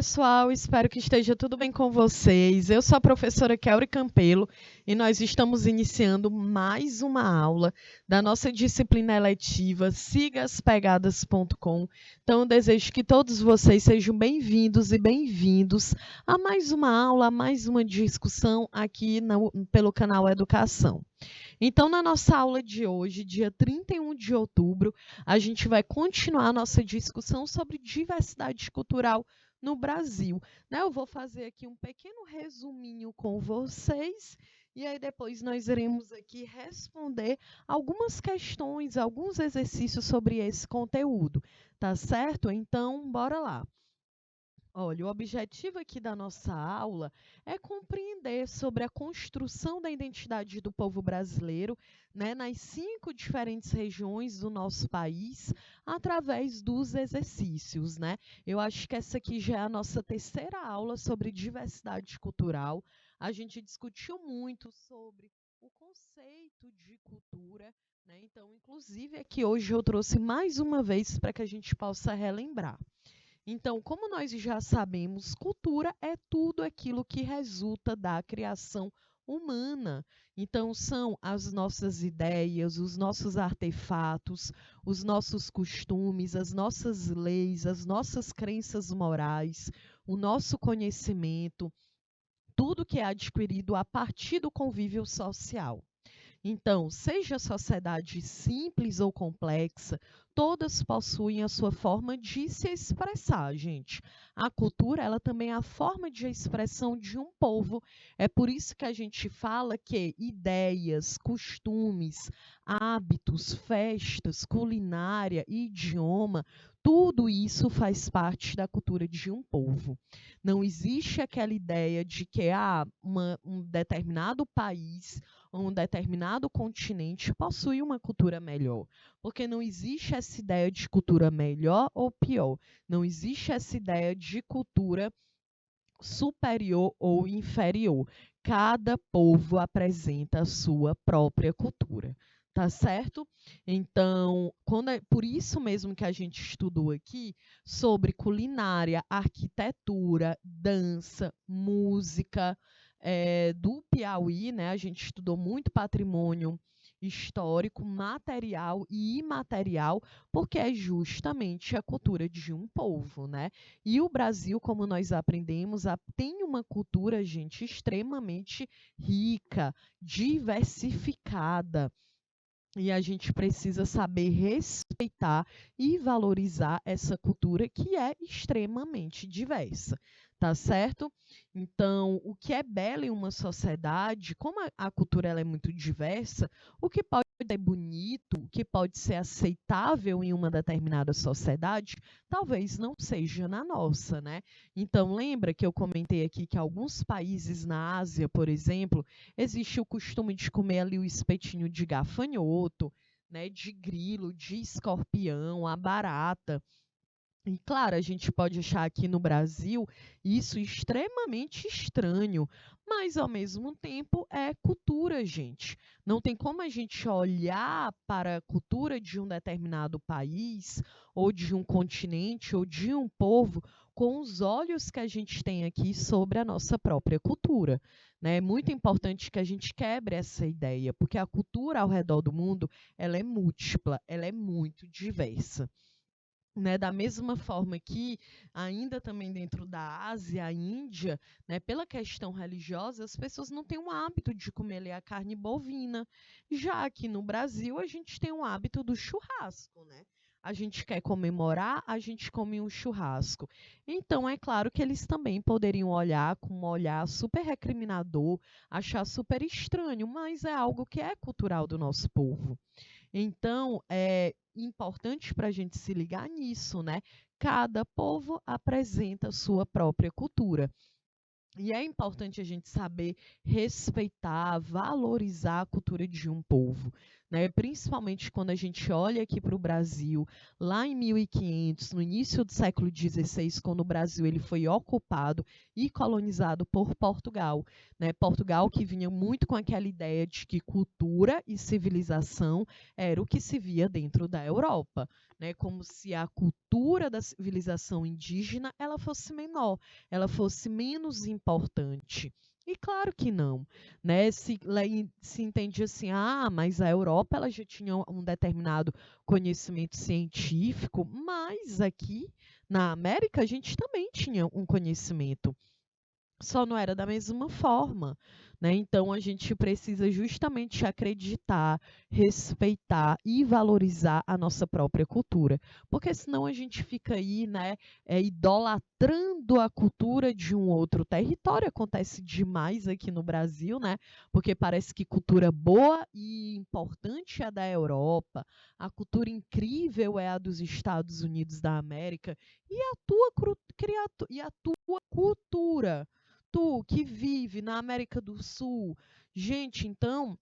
pessoal, espero que esteja tudo bem com vocês. Eu sou a professora Kelly Campelo e nós estamos iniciando mais uma aula da nossa disciplina eletiva sigaspegadas.com. Então, eu desejo que todos vocês sejam bem-vindos e bem-vindos a mais uma aula, a mais uma discussão aqui pelo canal Educação. Então, na nossa aula de hoje, dia 31 de outubro, a gente vai continuar a nossa discussão sobre diversidade cultural no Brasil, né? Eu vou fazer aqui um pequeno resuminho com vocês e aí depois nós iremos aqui responder algumas questões, alguns exercícios sobre esse conteúdo, tá certo? Então, bora lá. Olha, o objetivo aqui da nossa aula é compreender sobre a construção da identidade do povo brasileiro, né, nas 5 diferentes regiões do nosso país, através dos exercícios, né? Eu acho que essa aqui já é a nossa terceira aula sobre diversidade cultural. A gente discutiu muito sobre o conceito de cultura, né? Então, inclusive, aqui hoje eu trouxe mais uma vez para que a gente possa relembrar. Então, como nós já sabemos, cultura é tudo aquilo que resulta da criação humana. Então, são as nossas ideias, os nossos artefatos, os nossos costumes, as nossas leis, as nossas crenças morais, o nosso conhecimento, tudo que é adquirido a partir do convívio social. Então, seja a sociedade simples ou complexa, todas possuem a sua forma de se expressar, gente. A cultura, ela também é a forma de expressão de um povo. É por isso que a gente fala que ideias, costumes, hábitos, festas, culinária, idioma, tudo isso faz parte da cultura de um povo. Não existe aquela ideia de que um determinado país um determinado continente possui uma cultura melhor, porque não existe essa ideia de cultura melhor ou pior, não existe essa ideia de cultura superior ou inferior. Cada povo apresenta a sua própria cultura. Tá certo? Então, por isso mesmo que a gente estudou aqui sobre culinária, arquitetura, dança, música, do Piauí, né? A gente estudou muito patrimônio histórico, material e imaterial, porque é justamente a cultura de um povo, né? E o Brasil, como nós aprendemos, tem uma cultura, gente, extremamente rica, diversificada. E a gente precisa saber respeitar e valorizar essa cultura que é extremamente diversa, tá certo? Então, o que é belo em uma sociedade, como a cultura ela é muito diversa, o que pode ser bonito, o que pode ser aceitável em uma determinada sociedade, talvez não seja na nossa, né? Então, lembra que eu comentei aqui que alguns países na Ásia, por exemplo, existe o costume de comer ali o espetinho de gafanhoto, né, de grilo, de escorpião, a barata. E claro, a gente pode achar aqui no Brasil isso extremamente estranho, mas ao mesmo tempo é cultura, gente. Não tem como a gente olhar para a cultura de um determinado país, ou de um continente, ou de um povo, com os olhos que a gente tem aqui sobre a nossa própria cultura. Né? É muito importante que a gente quebre essa ideia, porque a cultura ao redor do mundo ela é múltipla, ela é muito diversa. Né, da mesma forma que, ainda também dentro da Ásia, a Índia, né, pela questão religiosa, as pessoas não têm o hábito de comer ali a carne bovina. Já aqui no Brasil, a gente tem o hábito do churrasco, né? A gente quer comemorar, a gente come um churrasco. Então, é claro que eles também poderiam olhar com um olhar super recriminador, achar super estranho, mas é algo que é cultural do nosso povo. Então, é importante para a gente se ligar nisso, né? Cada povo apresenta a sua própria cultura. E é importante a gente saber respeitar, valorizar a cultura de um povo. né? Principalmente quando a gente olha aqui para o Brasil, lá em 1500, no início do século XVI, quando o Brasil ele foi ocupado e colonizado por Portugal, né? Portugal que vinha muito com aquela ideia de que cultura e civilização era o que se via dentro da Europa, né? Como se a cultura da civilização indígena ela fosse menor, ela fosse menos importante. E claro que não, né? Se entende assim, mas a Europa ela já tinha um determinado conhecimento científico, mas aqui na América a gente também tinha um conhecimento, só não era da mesma forma, né? Então a gente precisa justamente acreditar, respeitar e valorizar a nossa própria cultura, porque senão a gente fica aí, né, idolatrando a cultura de um outro território. Acontece demais aqui no Brasil, né? Porque parece que cultura boa e importante é a da Europa, a cultura incrível é a dos Estados Unidos da América e a tua cultura. Tu que vive na América do Sul. Gente, então,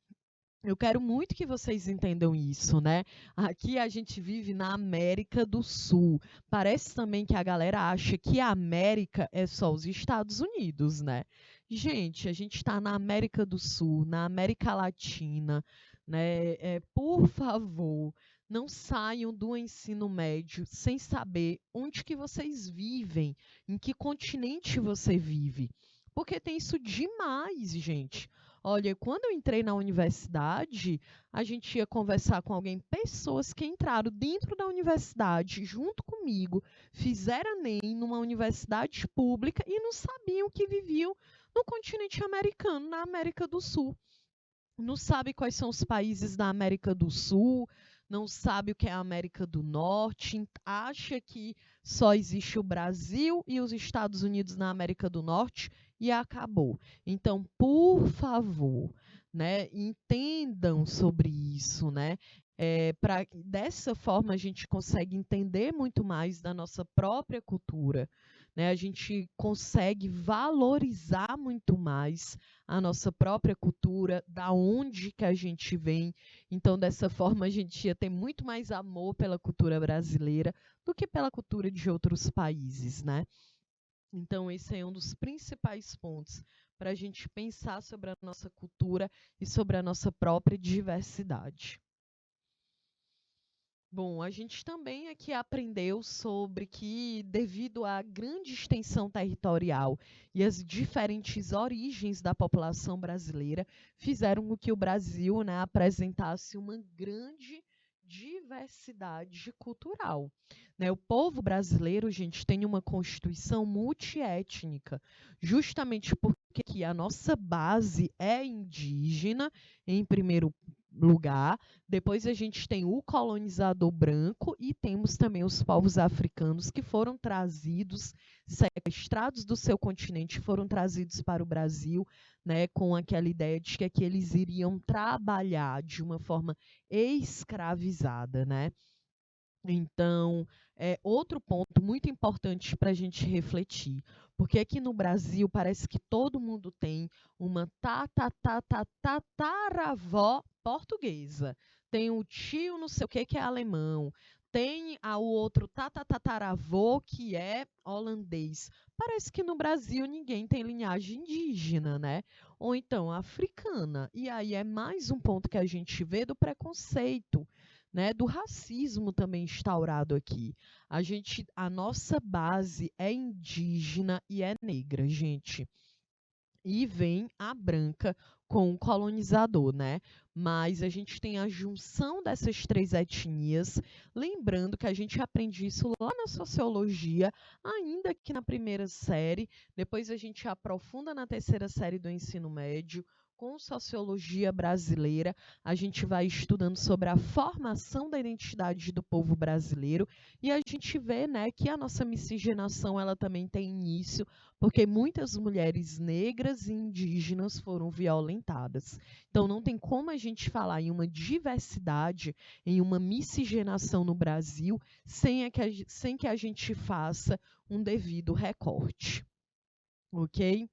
eu quero muito que vocês entendam isso, né? Aqui a gente vive na América do Sul. Parece também que a galera acha que a América é só os Estados Unidos, né? Gente, a gente está na América do Sul, na América Latina, né? Por favor, não saiam do ensino médio sem saber onde que vocês vivem, em que continente você vive. Porque tem isso demais, gente. Olha, quando eu entrei na universidade, a gente ia conversar com alguém, pessoas que entraram dentro da universidade, junto comigo, fizeram ENEM numa universidade pública e não sabiam que viviam no continente americano, na América do Sul. Não sabe quais são os países da América do Sul, não sabe o que é a América do Norte, acha que só existe o Brasil e os Estados Unidos na América do Norte e acabou. Então, por favor, né, entendam sobre isso, né? Dessa forma a gente consegue entender muito mais da nossa própria cultura, né? A gente consegue valorizar muito mais a nossa própria cultura, da onde que a gente vem. Então, dessa forma, a gente ia ter muito mais amor pela cultura brasileira do que pela cultura de outros países, né? Então, esse é um dos principais pontos para a gente pensar sobre a nossa cultura e sobre a nossa própria diversidade. Bom, a gente também aqui aprendeu sobre que, devido à grande extensão territorial e às diferentes origens da população brasileira, fizeram com que o Brasil, né, apresentasse uma grande diversidade cultural, né? O povo brasileiro, gente, tem uma constituição multiétnica, justamente porque aqui a nossa base é indígena, em primeiro lugar. Depois a gente tem o colonizador branco e temos também os povos africanos que foram trazidos, sequestrados do seu continente, foram trazidos para o Brasil, né, com aquela ideia de que aqui eles iriam trabalhar de uma forma escravizada, né? Então, outro ponto muito importante para a gente refletir, porque aqui no Brasil parece que todo mundo tem uma tataravó portuguesa, tem o tio não sei o que é alemão, tem o outro tataravô que é holandês. Parece que no Brasil ninguém tem linhagem indígena, né? Ou então africana. E aí é mais um ponto que a gente vê do preconceito, né, do racismo também instaurado aqui. A nossa base é indígena e é negra, gente. E vem a branca com o colonizador, né? Mas a gente tem a junção dessas três etnias, lembrando que a gente aprende isso lá na sociologia, ainda que na primeira série, depois a gente aprofunda na terceira série do ensino médio, com sociologia brasileira, a gente vai estudando sobre a formação da identidade do povo brasileiro e a gente vê, né, que a nossa miscigenação ela também tem início porque muitas mulheres negras e indígenas foram violentadas. Então não tem como a gente falar em uma diversidade, em uma miscigenação no Brasil, sem que a gente faça um devido recorte. Ok?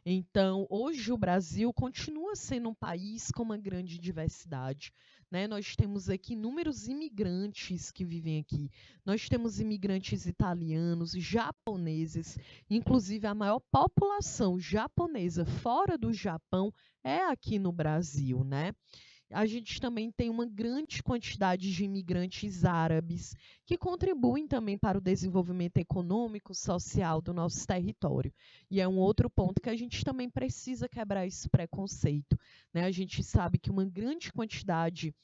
Então, hoje o Brasil continua sendo um país com uma grande diversidade, né? Nós temos aqui inúmeros imigrantes que vivem aqui. Nós temos imigrantes italianos, japoneses, inclusive a maior população japonesa fora do Japão é aqui no Brasil, né? A gente também tem uma grande quantidade de imigrantes árabes que contribuem também para o desenvolvimento econômico, social do nosso território. E é um outro ponto que a gente também precisa quebrar esse preconceito, né? A gente sabe que uma grande quantidade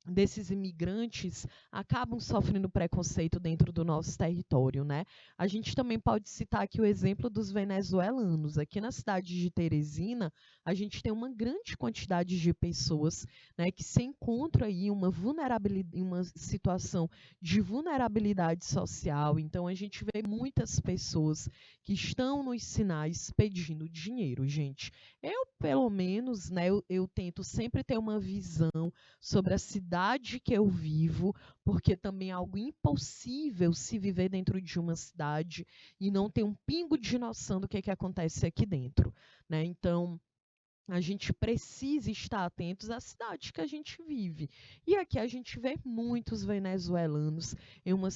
desses imigrantes acabam sofrendo preconceito dentro do nosso território, né? A gente também pode citar aqui o exemplo dos venezuelanos. Aqui na cidade de Teresina, a gente tem uma grande quantidade de pessoas, né, que se encontram aí em uma situação de vulnerabilidade social. Então, a gente vê muitas pessoas que estão nos sinais pedindo dinheiro, gente. Eu, pelo menos, né, eu tento sempre ter uma visão sobre a cidade que eu vivo, porque também é algo impossível se viver dentro de uma cidade e não ter um pingo de noção do que acontece aqui dentro, né? Então, a gente precisa estar atentos à cidade que a gente vive. E aqui a gente vê muitos venezuelanos em uma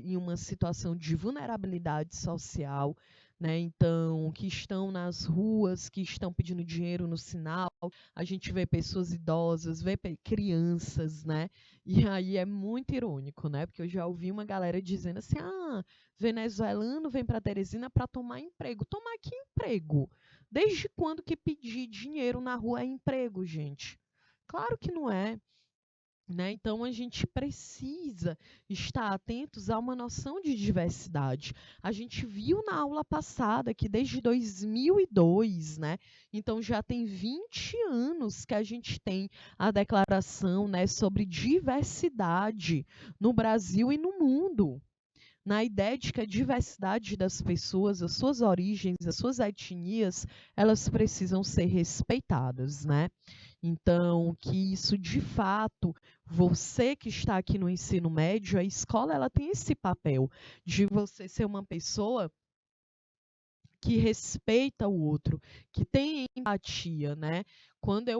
em uma situação de vulnerabilidade social, né? Então, que estão nas ruas, que estão pedindo dinheiro no sinal. A gente vê pessoas idosas, vê crianças, né? E aí é muito irônico, né? Porque eu já ouvi uma galera dizendo assim: ah, venezuelano vem para Teresina para tomar emprego. Tomar que emprego? Desde quando que pedir dinheiro na rua é emprego, gente? Claro que não é, né? Então a gente precisa estar atentos a uma noção de diversidade. A gente viu na aula passada que desde 2002, né? Então já tem 20 anos que a gente tem a declaração, né, sobre diversidade no Brasil e no mundo, na ideia de que a diversidade das pessoas, as suas origens, as suas etnias, elas precisam ser respeitadas, né? Então, que isso de fato, você que está aqui no ensino médio, a escola ela tem esse papel de você ser uma pessoa que respeita o outro, que tem empatia, né? Quando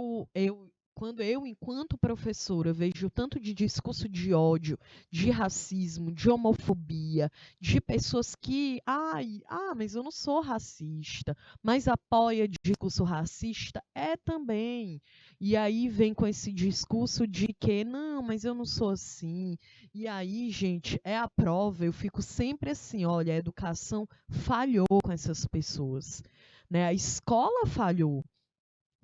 eu, enquanto professora, vejo tanto de discurso de ódio, de racismo, de homofobia, de pessoas que, mas eu não sou racista, mas apoia discurso racista, é também. E aí vem com esse discurso de que, não, mas eu não sou assim. E aí, gente, é a prova, eu fico sempre assim, olha, a educação falhou com essas pessoas, né? A escola falhou,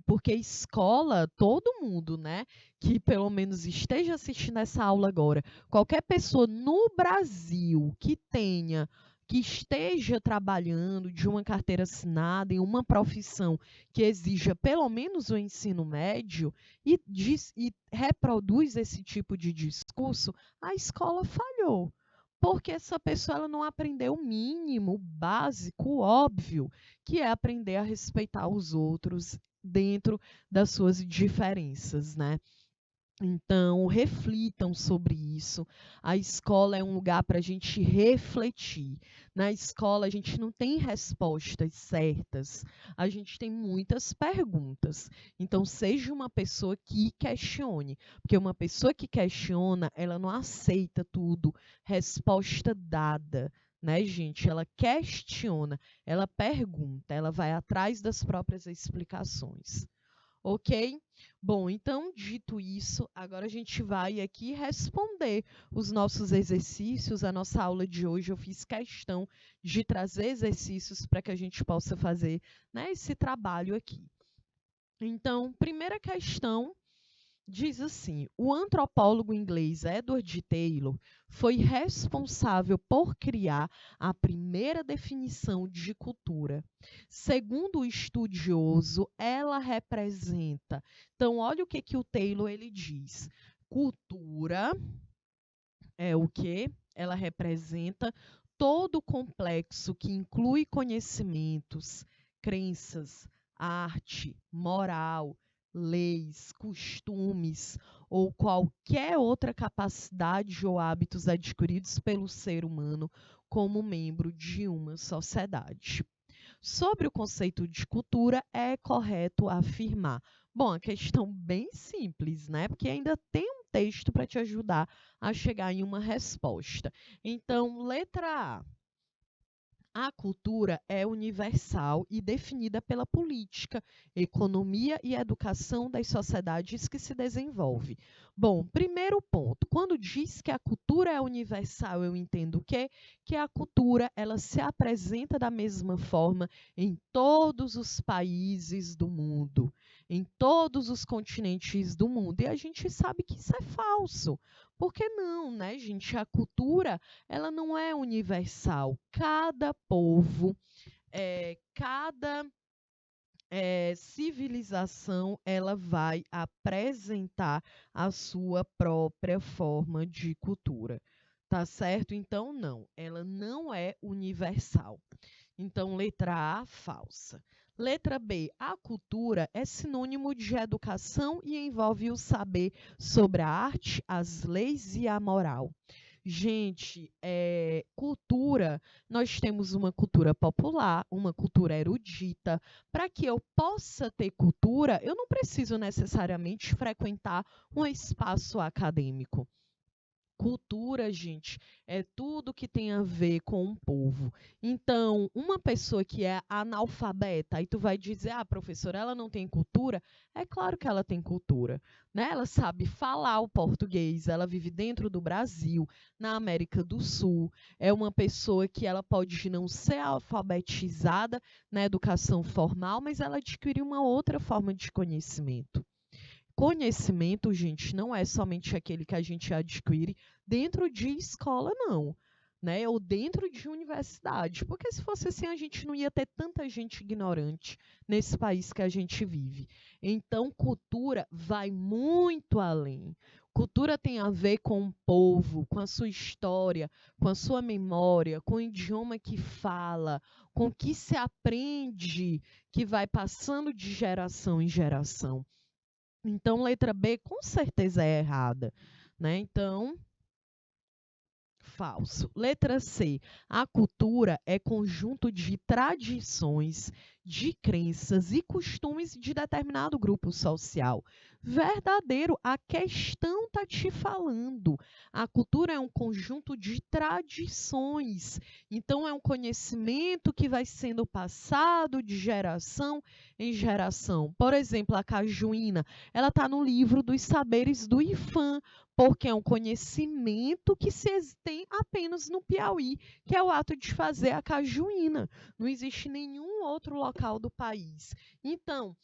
porque a escola, todo mundo, né, que pelo menos esteja assistindo essa aula agora, qualquer pessoa no Brasil que esteja trabalhando de uma carteira assinada em uma profissão que exija pelo menos o ensino médio e reproduz esse tipo de discurso, a escola falhou. Porque essa pessoa ela não aprendeu o mínimo, o básico, o óbvio, que é aprender a respeitar os outros dentro das suas diferenças, né? Então, reflitam sobre isso. A escola é um lugar para a gente refletir. Na escola, a gente não tem respostas certas, a gente tem muitas perguntas. Então, seja uma pessoa que questione, porque uma pessoa que questiona, ela não aceita tudo, resposta dada. Né, gente? Ela questiona, ela pergunta, ela vai atrás das próprias explicações. Ok? Bom, então, dito isso, agora a gente vai aqui responder os nossos exercícios. A nossa aula de hoje eu fiz questão de trazer exercícios para que a gente possa fazer, né, esse trabalho aqui. Então, primeira questão diz assim: o antropólogo inglês Edward Taylor foi responsável por criar a primeira definição de cultura. Segundo o estudioso, ela representa. Então, olha o que o Taylor ele diz. Cultura é o que? Ela representa todo o complexo que inclui conhecimentos, crenças, arte, moral, leis, costumes ou qualquer outra capacidade ou hábitos adquiridos pelo ser humano como membro de uma sociedade. Sobre o conceito de cultura, é correto afirmar. Bom, a questão bem simples, né? Porque ainda tem um texto para te ajudar a chegar em uma resposta. Então, letra A. A cultura é universal e definida pela política, economia e educação das sociedades que se desenvolve. Bom, primeiro ponto, quando diz que a cultura é universal, eu entendo o quê? Que a cultura ela se apresenta da mesma forma em todos os países do mundo, em todos os continentes do mundo. E a gente sabe que isso é falso. Por que não, né, gente? A cultura ela não é universal. Cada povo, cada civilização, ela vai apresentar a sua própria forma de cultura. Tá certo? Então, não, ela não é universal. Então, letra A, falsa. Letra B, a cultura é sinônimo de educação e envolve o saber sobre a arte, as leis e a moral. Gente, cultura, nós temos uma cultura popular, uma cultura erudita. Para que eu possa ter cultura, eu não preciso necessariamente frequentar um espaço acadêmico. Cultura, gente, é tudo que tem a ver com um povo. Então, uma pessoa que é analfabeta, aí tu vai dizer, ah, professora, ela não tem cultura? É claro que ela tem cultura, né? Ela sabe falar o português, ela vive dentro do Brasil, na América do Sul. É uma pessoa que ela pode não ser alfabetizada na educação formal, mas ela adquire uma outra forma de conhecimento. Conhecimento, gente, não é somente aquele que a gente adquire dentro de escola, não, né? Ou dentro de universidade. Porque se fosse assim, a gente não ia ter tanta gente ignorante nesse país que a gente vive. Então, cultura vai muito além. Cultura tem a ver com o povo, com a sua história, com a sua memória, com o idioma que fala, com o que se aprende, que vai passando de geração em geração. Então, letra B com certeza é errada, né? Então, falso. Letra C. A cultura é conjunto de tradições, de crenças e costumes de determinado grupo social. Verdadeiro, a questão está te falando. A cultura é um conjunto de tradições. Então, é um conhecimento que vai sendo passado de geração em geração. Por exemplo, a cajuína, ela está no livro dos saberes do IFAM, porque é um conhecimento que se tem apenas no Piauí, que é o ato de fazer a cajuína. Não existe nenhum outro local do país. Então,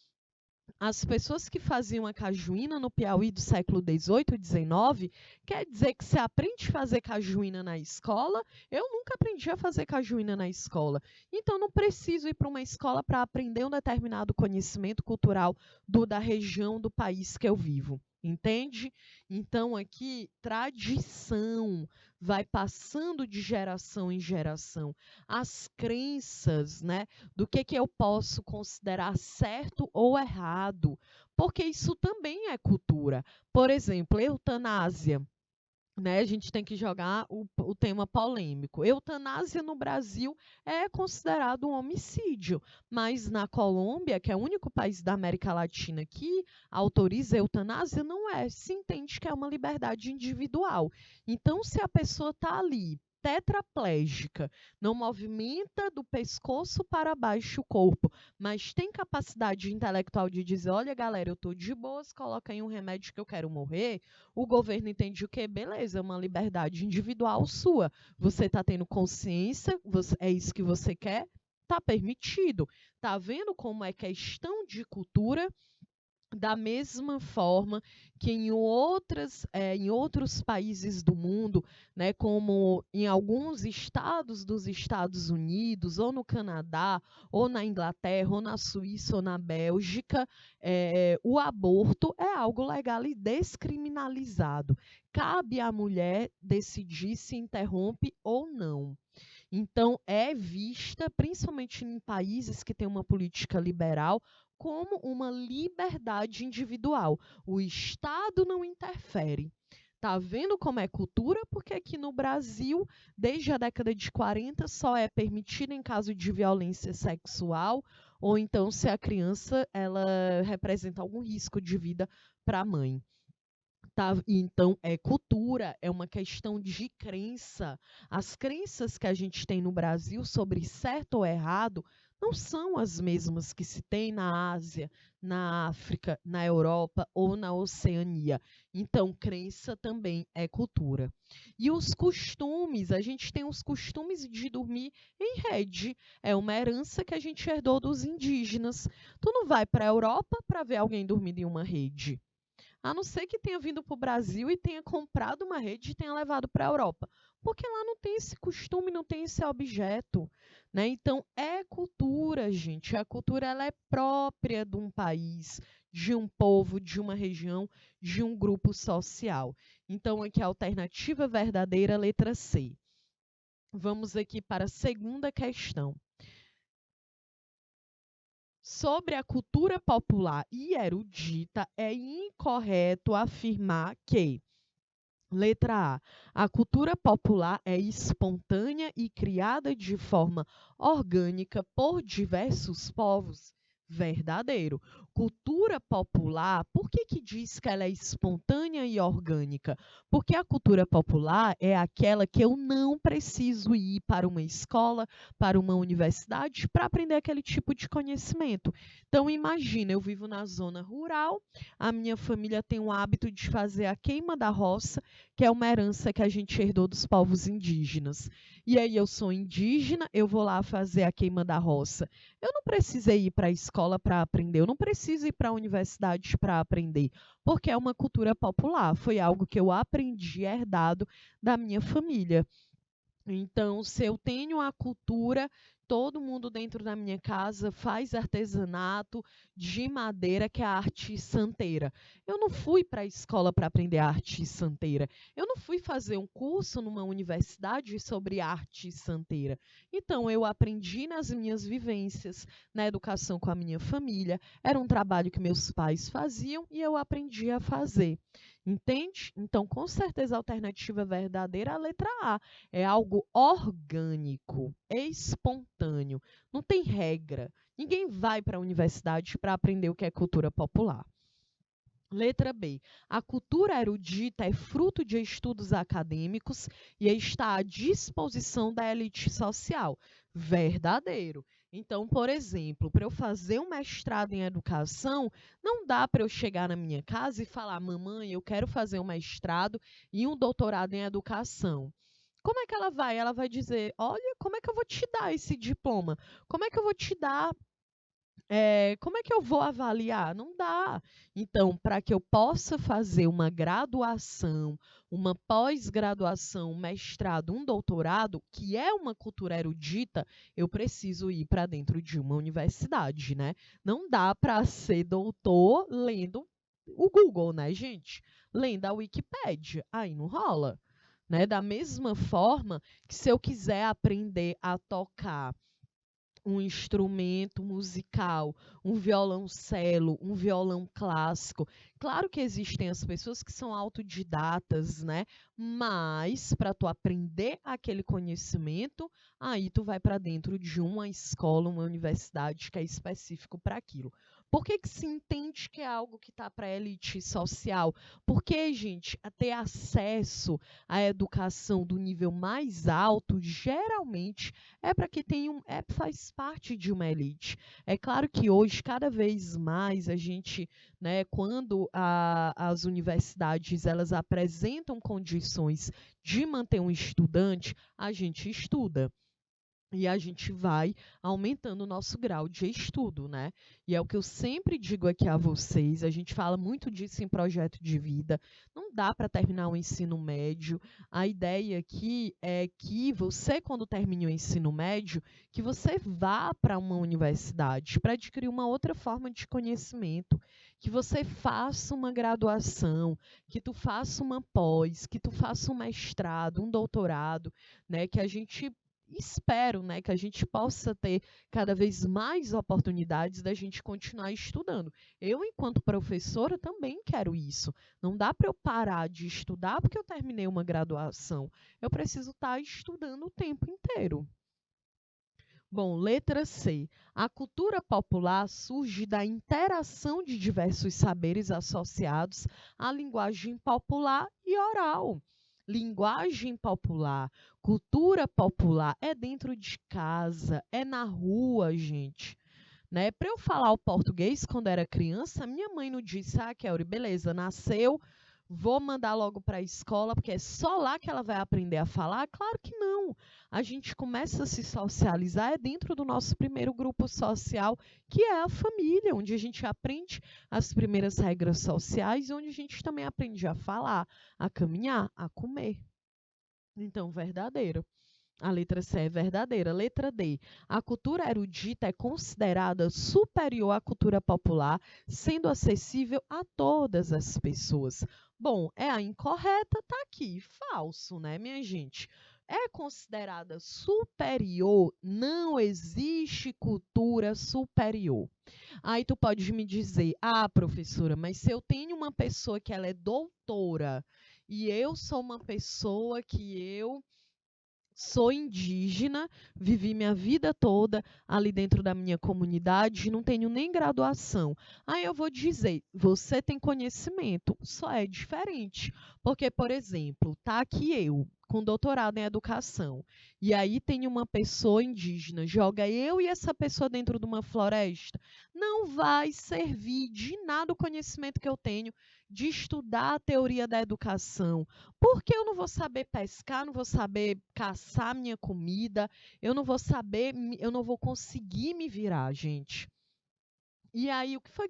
as pessoas que faziam a cajuína no Piauí do século XVIII e XIX, quer dizer que você aprende a fazer cajuína na escola? Eu nunca aprendi a fazer cajuína na escola. Então, não preciso ir para uma escola para aprender um determinado conhecimento cultural da região do país que eu vivo. Entende? Então, aqui, tradição vai passando de geração em geração. As crenças, né, do que eu posso considerar certo ou errado, porque isso também é cultura. Por exemplo, eutanásia. Né, a gente tem que jogar o tema polêmico. Eutanásia no Brasil é considerado um homicídio, mas na Colômbia, que é o único país da América Latina que autoriza a eutanásia, não é. Se entende que é uma liberdade individual. Então, se a pessoa está ali, tetraplégica, não movimenta do pescoço para baixo o corpo, mas tem capacidade intelectual de dizer, olha, galera, eu estou de boas, coloca aí um remédio que eu quero morrer, o governo entende o quê? Beleza, é uma liberdade individual sua. Você está tendo consciência, é isso que você quer? Está permitido. Está vendo como é questão de cultura? Da mesma forma que em outros países do mundo, né, como em alguns estados dos Estados Unidos, ou no Canadá, ou na Inglaterra, ou na Suíça, ou na Bélgica, o aborto é algo legal e descriminalizado. Cabe à mulher decidir se interrompe ou não. Então, é vista, principalmente em países que têm uma política liberal, como uma liberdade individual. O Estado não interfere. Tá vendo como é cultura? Porque aqui no Brasil, desde a década de 40, só é permitido em caso de violência sexual ou então se a criança ela representa algum risco de vida para a mãe. Tá? Então, é cultura, é uma questão de crença. As crenças que a gente tem no Brasil sobre certo ou errado não são as mesmas que se tem na Ásia, na África, na Europa ou na Oceania. Então, crença também é cultura. E os costumes, a gente tem os costumes de dormir em rede. É uma herança que a gente herdou dos indígenas. Tu não vai para a Europa para ver alguém dormindo em uma rede. A não ser que tenha vindo para o Brasil e tenha comprado uma rede e tenha levado para a Europa. Porque lá não tem esse costume, não tem esse objeto. Né? Então, é cultura, gente. A cultura ela é própria de um país, de um povo, de uma região, de um grupo social. Então, aqui a alternativa verdadeira, letra C. Vamos aqui para a segunda questão. Sobre a cultura popular e erudita, é incorreto afirmar que, letra A cultura popular é espontânea e criada de forma orgânica por diversos povos. Verdadeiro. Cultura popular, por que diz que ela é espontânea e orgânica? Porque a cultura popular é aquela que eu não preciso ir para uma escola, para uma universidade, para aprender aquele tipo de conhecimento. Então, imagina, eu vivo na zona rural, a minha família tem o hábito de fazer a queima da roça, que é uma herança que a gente herdou dos povos indígenas. E aí eu sou indígena, eu vou lá fazer a queima da roça. Eu não precisei ir para a escola para aprender, eu não preciso ir para a universidade para aprender, porque é uma cultura popular, foi algo que eu aprendi herdado da minha família. Então, se eu tenho a cultura, todo mundo dentro da minha casa faz artesanato de madeira, que é a arte santeira. Eu não fui para a escola para aprender arte santeira. Eu não fui fazer um curso numa universidade sobre arte santeira. Então, eu aprendi nas minhas vivências, na educação com a minha família. Era um trabalho que meus pais faziam e eu aprendi a fazer. Entende? Então, com certeza, a alternativa verdadeira é a letra A. É algo orgânico, espontâneo, não tem regra. Ninguém vai para a universidade para aprender o que é cultura popular. Letra B. A cultura erudita é fruto de estudos acadêmicos e está à disposição da elite social. Verdadeiro. Então, por exemplo, para eu fazer um mestrado em educação, não dá para eu chegar na minha casa e falar: mamãe, eu quero fazer um mestrado e um doutorado em educação. Como é que ela vai? Ela vai dizer: olha, como é que eu vou te dar esse diploma? Como é que eu vou te dar como é que eu vou avaliar? Não dá. Então, para que eu possa fazer uma graduação, uma pós-graduação, um mestrado, um doutorado, que é uma cultura erudita, eu preciso ir para dentro de uma universidade, né? Não dá para ser doutor lendo o Google, né, gente? Lendo a Wikipédia. Aí não rola. Né? Da mesma forma que se eu quiser aprender a tocar um instrumento musical, um violoncelo, um violão clássico. Claro que existem as pessoas que são autodidatas, né? Mas para tu aprender aquele conhecimento, aí tu vai para dentro de uma escola, uma universidade que é específico para aquilo. Por que se entende que é algo que está para a elite social? Porque, gente, ter acesso à educação do nível mais alto, geralmente, é para que faz parte de uma elite. É claro que hoje, cada vez mais, a gente, né, quando as universidades elas apresentam condições de manter um estudante, a gente estuda. E a gente vai aumentando o nosso grau de estudo, né? E é o que eu sempre digo aqui a vocês, a gente fala muito disso em projeto de vida. Não dá para terminar o ensino médio. A ideia aqui é que você, quando termine o ensino médio, que você vá para uma universidade para adquirir uma outra forma de conhecimento, que você faça uma graduação, que tu faça uma pós, que tu faça um mestrado, um doutorado, né? Que a gente espero, né, que a gente possa ter cada vez mais oportunidades da gente continuar estudando. Eu, enquanto professora, também quero isso. Não dá para eu parar de estudar porque eu terminei uma graduação. Eu preciso estar estudando o tempo inteiro. Bom, letra C. A cultura popular surge da interação de diversos saberes associados à linguagem popular e oral. Linguagem popular, cultura popular é dentro de casa, é na rua, gente. Né? Para eu falar o português quando era criança, minha mãe não disse: "Ah, Kelly, beleza, nasceu, vou mandar logo para a escola, porque é só lá que ela vai aprender a falar". Claro que não. A gente começa a se socializar dentro do nosso primeiro grupo social, que é a família, onde a gente aprende as primeiras regras sociais e onde a gente também aprende a falar, a caminhar, a comer. Então, verdadeiro. A letra C é verdadeira. Letra D. A cultura erudita é considerada superior à cultura popular, sendo acessível a todas as pessoas. Bom, é a incorreta, tá aqui. Falso, né, minha gente? É considerada superior, não existe cultura superior. Aí tu pode me dizer: "Ah, professora, mas se eu tenho uma pessoa que ela é doutora e eu sou uma pessoa que eu sou indígena, vivi minha vida toda ali dentro da minha comunidade, não tenho nem graduação". Aí eu vou dizer, você tem conhecimento, só é diferente. Porque, por exemplo, tá aqui eu, com doutorado em educação, e aí tem uma pessoa indígena, joga eu e essa pessoa dentro de uma floresta, não vai servir de nada o conhecimento que eu tenho de estudar a teoria da educação, porque eu não vou saber pescar, não vou saber caçar minha comida, eu não vou saber, eu não vou conseguir me virar, gente. E aí, o que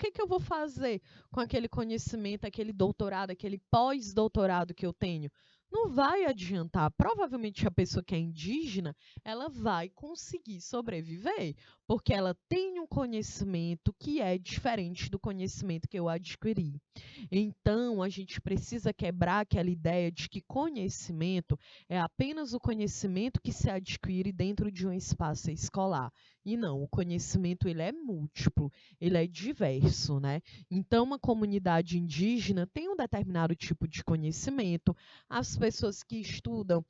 que eu vou fazer com aquele conhecimento, aquele doutorado, aquele pós-doutorado que eu tenho? Não vai adiantar. Provavelmente a pessoa que é indígena, ela vai conseguir sobreviver, porque ela tem um conhecimento que é diferente do conhecimento que eu adquiri. Então, a gente precisa quebrar aquela ideia de que conhecimento é apenas o conhecimento que se adquire dentro de um espaço escolar. E não, o conhecimento ele é múltiplo, ele é diverso, né? Então, uma comunidade indígena tem um determinado tipo de conhecimento. As pessoas que estudam,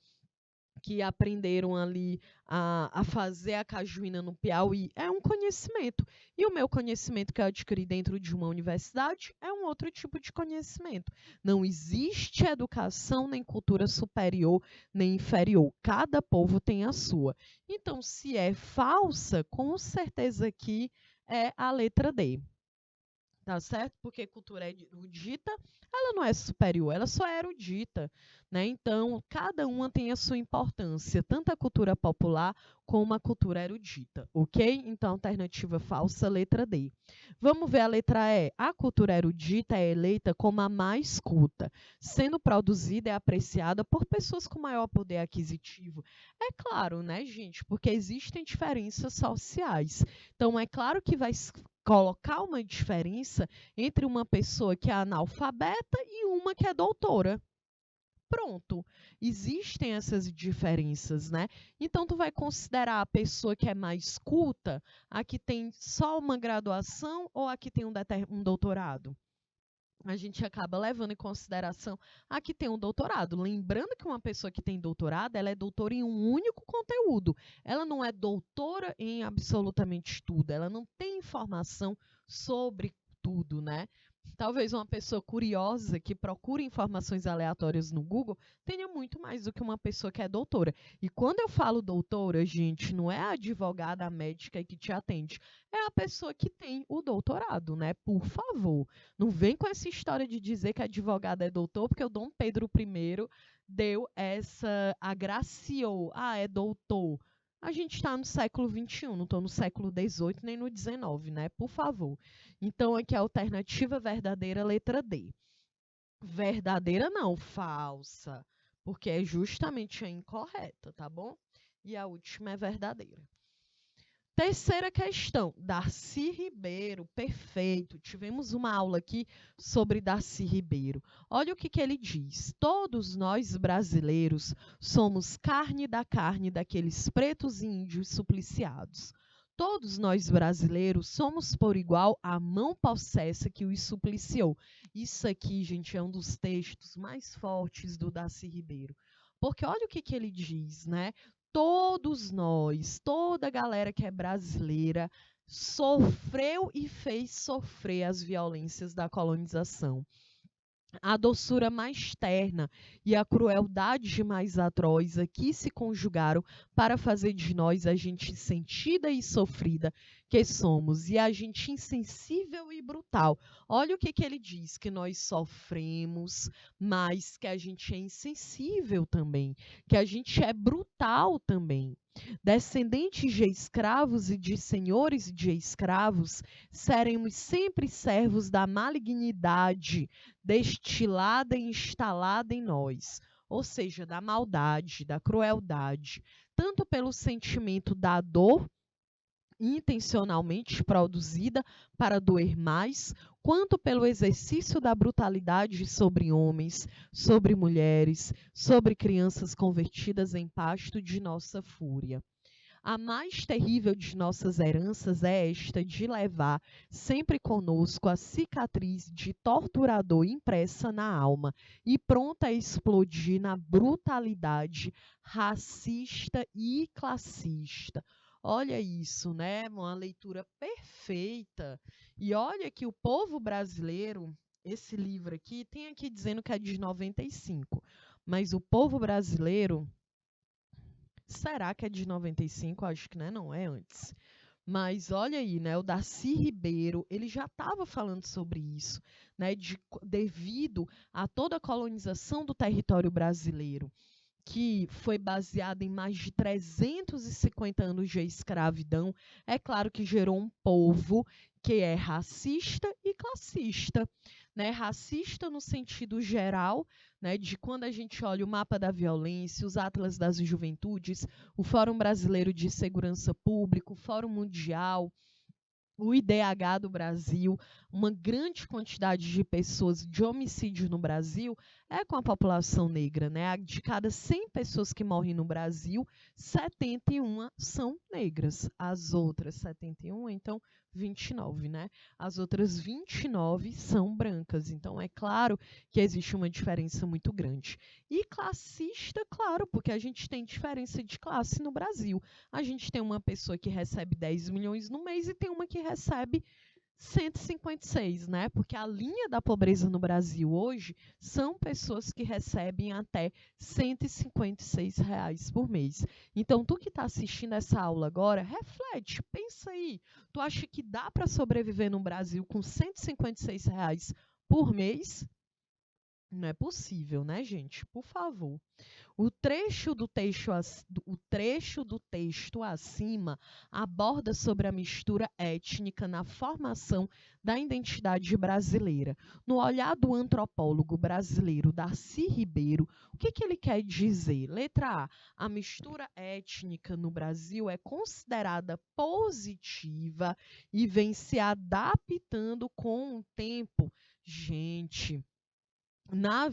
que aprenderam ali a fazer a cajuína no Piauí, é um conhecimento. E o meu conhecimento que eu adquiri dentro de uma universidade é um outro tipo de conhecimento. Não existe educação nem cultura superior nem inferior. Cada povo tem a sua. Então, se é falsa, com certeza aqui é a letra D. Tá certo? Porque cultura erudita, ela não é superior, ela só é erudita, né? Então, cada uma tem a sua importância, tanto a cultura popular como a cultura erudita, ok? Então, alternativa falsa, letra D. Vamos ver a letra E. A cultura erudita é eleita como a mais culta, sendo produzida e apreciada por pessoas com maior poder aquisitivo. É claro, né, gente? Porque existem diferenças sociais. Então, é claro que vai colocar uma diferença entre uma pessoa que é analfabeta e uma que é doutora. Pronto, existem essas diferenças, né? Então, tu vai considerar a pessoa que é mais culta, a que tem só uma graduação ou a que tem um doutorado? A gente acaba levando em consideração a que tem um doutorado. Lembrando que uma pessoa que tem doutorado, ela é doutora em um único conteúdo. Ela não é doutora em absolutamente tudo. Ela não tem informação sobre tudo, né? Talvez uma pessoa curiosa que procura informações aleatórias no Google tenha muito mais do que uma pessoa que é doutora. E quando eu falo doutora, gente, não é a advogada, a médica que te atende, é a pessoa que tem o doutorado, né? Por favor, não vem com essa história de dizer que advogado é doutor, porque o Dom Pedro I deu essa, agraciou, é doutor. A gente está no século XXI, não estou no século XVIII nem no XIX, né? Por favor. Então, aqui a alternativa verdadeira, letra D. Verdadeira não, falsa, porque é justamente a incorreta, tá bom? E a última é verdadeira. Terceira questão, Darcy Ribeiro, perfeito. Tivemos uma aula aqui sobre Darcy Ribeiro. Olha o que ele diz. Todos nós brasileiros somos carne da carne daqueles pretos e índios supliciados. Todos nós brasileiros somos por igual a mão possessa que os supliciou. Isso aqui, gente, é um dos textos mais fortes do Darcy Ribeiro. Porque olha o que ele diz, né? Todos nós, toda a galera que é brasileira, sofreu e fez sofrer as violências da colonização. A doçura mais terna e a crueldade mais atroz aqui se conjugaram para fazer de nós a gente sentida e sofrida que somos, e a gente insensível e brutal. Olha o que ele diz, que nós sofremos, mas que a gente é insensível também, que a gente é brutal também. Descendentes de escravos e de senhores de escravos, seremos sempre servos da malignidade destilada e instalada em nós, ou seja, da maldade, da crueldade, tanto pelo sentimento da dor intencionalmente produzida para doer mais, quanto pelo exercício da brutalidade sobre homens, sobre mulheres, sobre crianças convertidas em pasto de nossa fúria. A mais terrível de nossas heranças é esta de levar sempre conosco a cicatriz de torturador impressa na alma e pronta a explodir na brutalidade racista e classista. Olha isso, né? Uma leitura perfeita. E olha que o povo brasileiro, esse livro aqui, tem aqui dizendo que é de 95, mas o povo brasileiro, será que é de 95? Acho que não é antes. Mas olha aí, né, o Darcy Ribeiro, ele já estava falando sobre isso, né, devido a toda a colonização do território brasileiro, que foi baseada em mais de 350 anos de escravidão, é claro que gerou um povo que é racista e classista, né? Racista no sentido geral, né, de quando a gente olha o mapa da violência, os atlas das juventudes, o Fórum Brasileiro de Segurança Pública, o Fórum Mundial, o IDH do Brasil, uma grande quantidade de pessoas de homicídio no Brasil é com a população negra, né? De cada 100 pessoas que morrem no Brasil, 71 são negras. As outras 71, então 29, né? As outras 29 são brancas. Então é claro que existe uma diferença muito grande. E classista, claro, porque a gente tem diferença de classe no Brasil. A gente tem uma pessoa que recebe 10 milhões no mês e tem uma que recebe 156, né? Porque a linha da pobreza no Brasil hoje são pessoas que recebem até R$ 156 por mês. Então, tu que está assistindo essa aula agora, reflete, pensa aí. Tu acha que dá para sobreviver no Brasil com R$ 156 por mês? Não é possível, né, gente? Por favor. O trecho do texto acima aborda sobre a mistura étnica na formação da identidade brasileira. No olhar do antropólogo brasileiro Darcy Ribeiro, o que ele quer dizer? Letra A. A mistura étnica no Brasil é considerada positiva e vem se adaptando com o tempo. Gente, na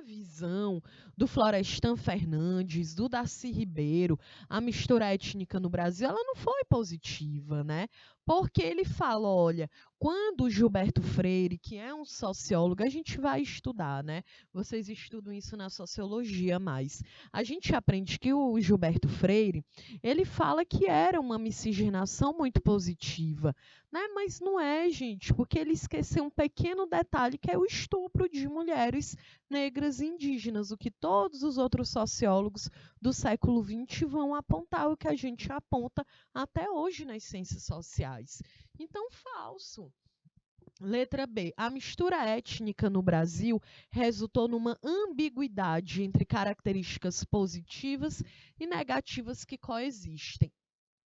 visão do Florestan Fernandes, do Darcy Ribeiro, a mistura étnica no Brasil, ela não foi positiva, né? Porque ele fala, olha, quando o Gilberto Freire, que é um sociólogo, a gente vai estudar, né? Vocês estudam isso na sociologia, mas a gente aprende que o Gilberto Freire, ele fala que era uma miscigenação muito positiva, né? Mas não é, gente, porque ele esqueceu um pequeno detalhe que é o estupro de mulheres negras e indígenas, o que todos os outros sociólogos do século XX vão apontar, o que a gente aponta até hoje nas ciências sociais. Então, falso. Letra B. A mistura étnica no Brasil resultou numa ambiguidade entre características positivas e negativas que coexistem.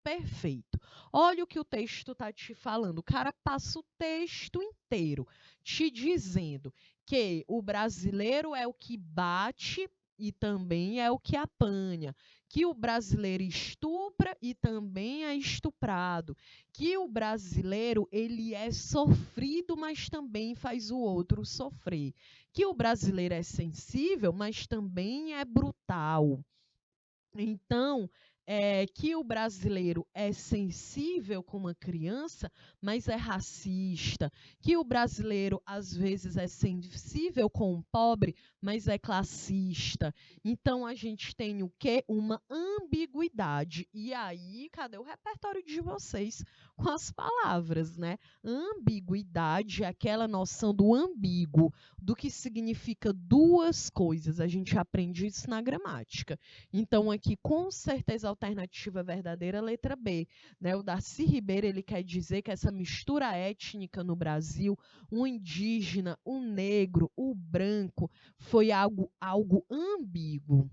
Perfeito. Olha o que o texto está te falando. O cara passa o texto inteiro te dizendo que o brasileiro é o que bate e também é o que apanha, que o brasileiro estupra e também é estuprado, que o brasileiro ele é sofrido, mas também faz o outro sofrer, que o brasileiro é sensível, mas também é brutal. Então, que o brasileiro é sensível com uma criança, mas é racista. Que o brasileiro, às vezes, é sensível com um pobre, mas é classista. Então, a gente tem o quê? Uma ambiguidade. E aí, cadê o repertório de vocês com as palavras, né? Ambiguidade é aquela noção do ambíguo, do que significa duas coisas. A gente aprende isso na gramática. Então, aqui, com certeza, a alternativa verdadeira é a letra B. Né? O Darcy Ribeiro ele quer dizer que essa mistura étnica no Brasil, o indígena, o negro, o branco, foi algo ambíguo,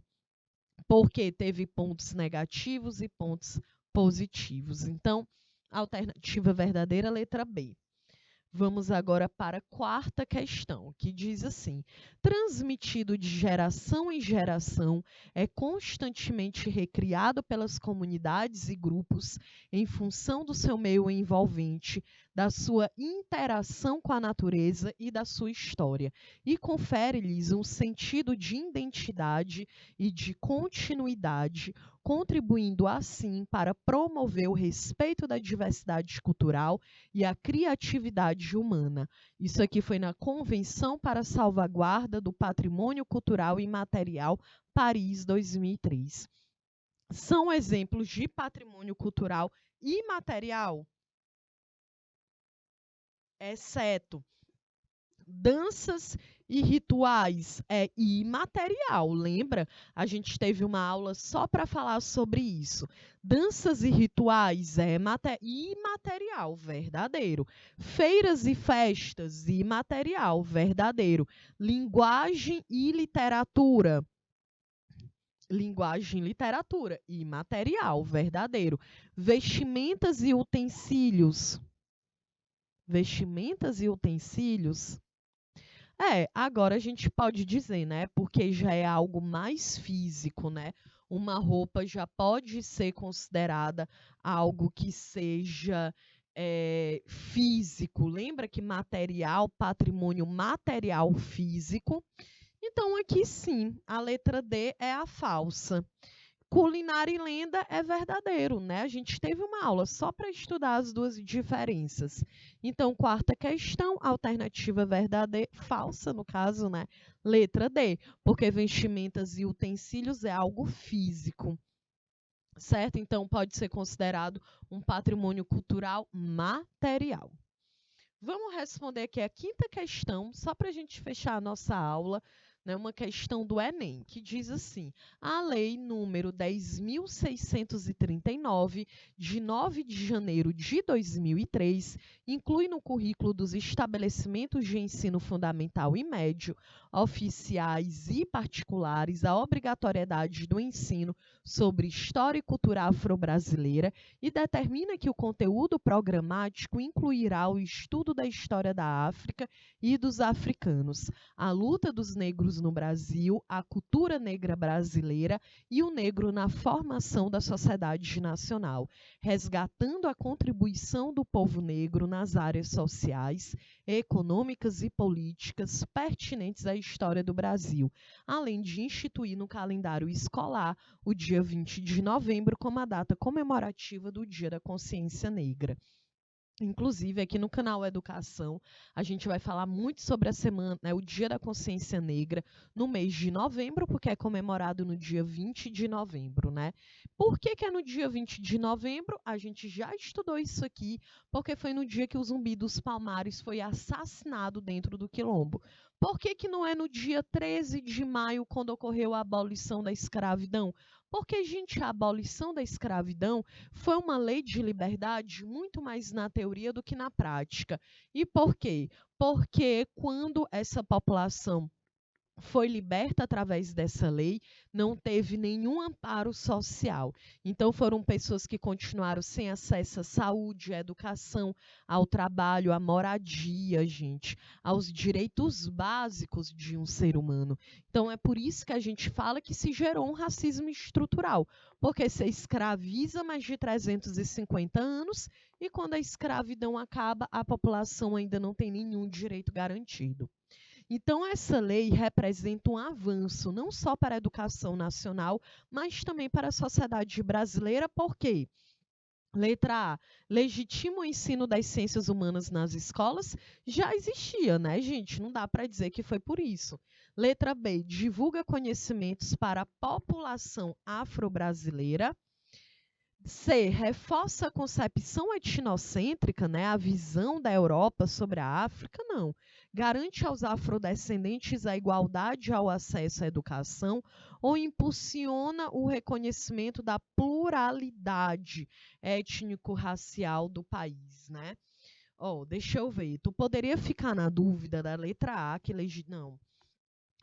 porque teve pontos negativos e pontos positivos. Então, a alternativa verdadeira é a letra B. Vamos agora para a quarta questão, que diz assim: transmitido de geração em geração, é constantemente recriado pelas comunidades e grupos em função do seu meio envolvente, da sua interação com a natureza e da sua história, e confere-lhes um sentido de identidade e de continuidade, contribuindo assim para promover o respeito da diversidade cultural e a criatividade humana. Isso aqui foi na Convenção para a Salvaguarda do Patrimônio Cultural e Imaterial, Paris, 2003. São exemplos de patrimônio cultural imaterial, exceto danças e rituais é imaterial, lembra? A gente teve uma aula só para falar sobre isso. Danças e rituais é imaterial, verdadeiro. Feiras e festas, imaterial, verdadeiro. Linguagem e literatura. Linguagem e literatura, imaterial, verdadeiro. Vestimentas e utensílios. Vestimentas e utensílios. Agora a gente pode dizer, né? Porque já é algo mais físico, né? Uma roupa já pode ser considerada algo que seja físico. Lembra que material, patrimônio material físico. Então, aqui sim, a letra D é a falsa. Culinária e lenda é verdadeiro, né? A gente teve uma aula só para estudar as duas diferenças. Então, quarta questão, alternativa verdadeira, falsa no caso, né? Letra D, porque vestimentas e utensílios é algo físico, certo? Então, pode ser considerado um patrimônio cultural material. Vamos responder aqui a quinta questão, só para a gente fechar a nossa aula, né, uma questão do Enem, que diz assim: a lei número 10.639, de 9 de janeiro de 2003, inclui no currículo dos estabelecimentos de ensino fundamental e médio, oficiais e particulares, a obrigatoriedade do ensino sobre história e cultura afro-brasileira e determina que o conteúdo programático incluirá o estudo da história da África e dos africanos, a luta dos negros no Brasil, a cultura negra brasileira e o negro na formação da sociedade nacional, resgatando a contribuição do povo negro nas áreas sociais, econômicas e políticas pertinentes à história do Brasil, além de instituir no calendário escolar o dia 20 de novembro como a data comemorativa do Dia da Consciência Negra. Inclusive, aqui no canal Educação, a gente vai falar muito sobre a semana, né, o Dia da Consciência Negra, no mês de novembro, porque é comemorado no dia 20 de novembro, né? Por que é no dia 20 de novembro? A gente já estudou isso aqui, porque foi no dia que o Zumbi dos Palmares foi assassinado dentro do Quilombo. Por que não é no dia 13 de maio, quando ocorreu a abolição da escravidão? Porque, gente, a abolição da escravidão foi uma lei de liberdade muito mais na teoria do que na prática. E por quê? Porque quando essa população foi liberta através dessa lei, não teve nenhum amparo social. Então, foram pessoas que continuaram sem acesso à saúde, à educação, ao trabalho, à moradia, gente, aos direitos básicos de um ser humano. Então, é por isso que a gente fala que se gerou um racismo estrutural, porque você escraviza mais de 350 anos e quando a escravidão acaba, a população ainda não tem nenhum direito garantido. Então, essa lei representa um avanço não só para a educação nacional, mas também para a sociedade brasileira, porque letra A, legitima o ensino das ciências humanas nas escolas, já existia, né, gente? Não dá para dizer que foi por isso. Letra B, divulga conhecimentos para a população afro-brasileira. C, reforça a concepção etnocêntrica, né, a visão da Europa sobre a África, não. Garante aos afrodescendentes a igualdade ao acesso à educação ou impulsiona o reconhecimento da pluralidade étnico-racial do país, né? Deixa eu ver. Tu poderia ficar na dúvida da letra A, não.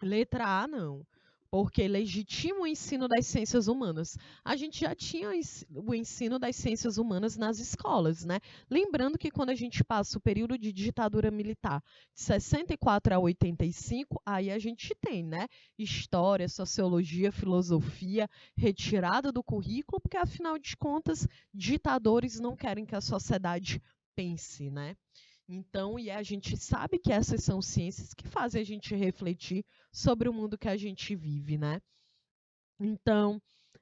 Letra A, não, porque legitima o ensino das ciências humanas. A gente já tinha o ensino das ciências humanas nas escolas, né? Lembrando que quando a gente passa o período de ditadura militar de 64 a 85, aí a gente tem, né? História, sociologia, filosofia retirada do currículo, porque afinal de contas, ditadores não querem que a sociedade pense, né? Então, e a gente sabe que essas são ciências que fazem a gente refletir sobre o mundo que a gente vive, né? Então,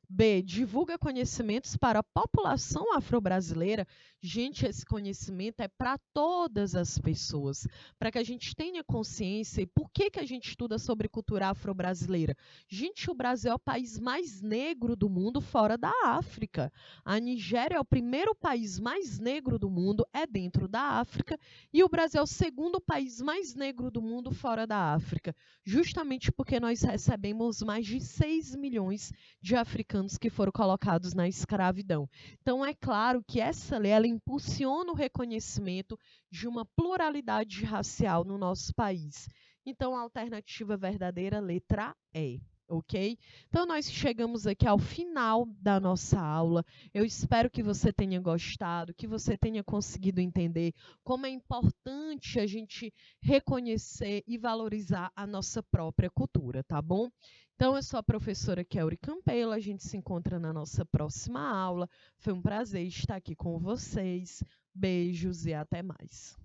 B, divulga conhecimentos para a população afro-brasileira. Gente, esse conhecimento é para todas as pessoas, para que a gente tenha consciência. E por que a gente estuda sobre cultura afro-brasileira? Gente, o Brasil é o país mais negro do mundo fora da África. A Nigéria é o primeiro país mais negro do mundo, é dentro da África, e o Brasil é o segundo país mais negro do mundo fora da África, justamente porque nós recebemos mais de 6 milhões de africanos que foram colocados na escravidão. Então, é claro que essa lei ela impulsiona o reconhecimento de uma pluralidade racial no nosso país. Então, a alternativa verdadeira, letra E. Ok? Então, nós chegamos aqui ao final da nossa aula. Eu espero que você tenha gostado, que você tenha conseguido entender como é importante a gente reconhecer e valorizar a nossa própria cultura, tá bom? Então, eu sou a professora Kelly Campelo, a gente se encontra na nossa próxima aula. Foi um prazer estar aqui com vocês. Beijos e até mais.